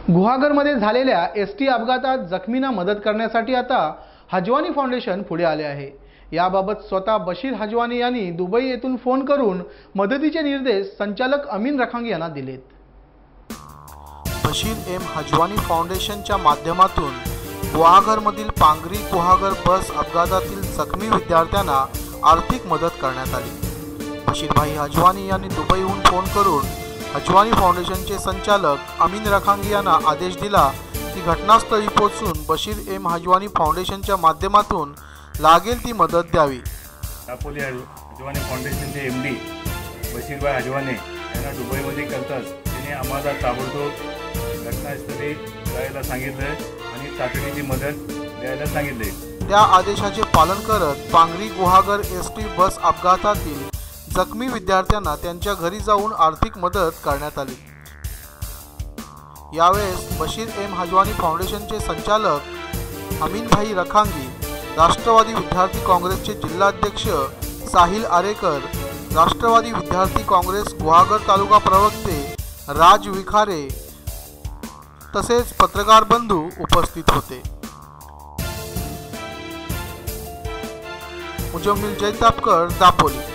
गुहागरमध्ये झालेल्या एसटी अपघातात जखमींना मदत करण्यासाठी आता हजवानी फाउंडेशन पुढे आले आहे। याबाबत स्वतः बशीर हजवानी यांनी दुबई येथून फोन करून मदतीचे निर्देश संचालक अमीन रखांगी यांना दिलेत। बशीर एम हजवानी फाउंडेशनच्या माध्यमातून गुहागरमधील पांगरी गुहागर बस अपघातातील जखमी विद्यार्थ्यांना आर्थिक मदत करण्यात आली। बशीरभाई हजवानी यांनी दुबईहून फोन करून हजवानी फाउंडेशनचे संचालक अमीन रखांगी यांना आदेश दिला की घटनास्थळी पोहोचून बशीर एम हजवानी फाउंडेशनच्या माध्यमातून लागेल ती मदत द्यावी। दापोली हजवानी फाउंडेशनचे एमडी बशीरभाई हजवानी यांना दुबईमध्ये करताच त्यांनी आम्हाला ताबडतोब घटनास्थळी जायला सांगितले आणि तातडीची मदत द्यायला सांगितले। त्या आदेशाचे पालन करत पांगरी गुहागर एसटी बस अपघातातील जखमी विद्यार्थ्यांना त्यांच्या घरी जाऊन आर्थिक मदत करण्यात आली। यावेळेस बशीर एम हजवानी फाउंडेशनचे संचालक अमीनभाई रखांगी, राष्ट्रवादी विद्यार्थी काँग्रेसचे जिल्हाध्यक्ष साहिल आरेकर, राष्ट्रवादी विद्यार्थी काँग्रेस गुहागर तालुका प्रवक्ते राज विखारे तसेच पत्रकार बंधू उपस्थित होते। मुजम्मिल जैतापकर, दापोली।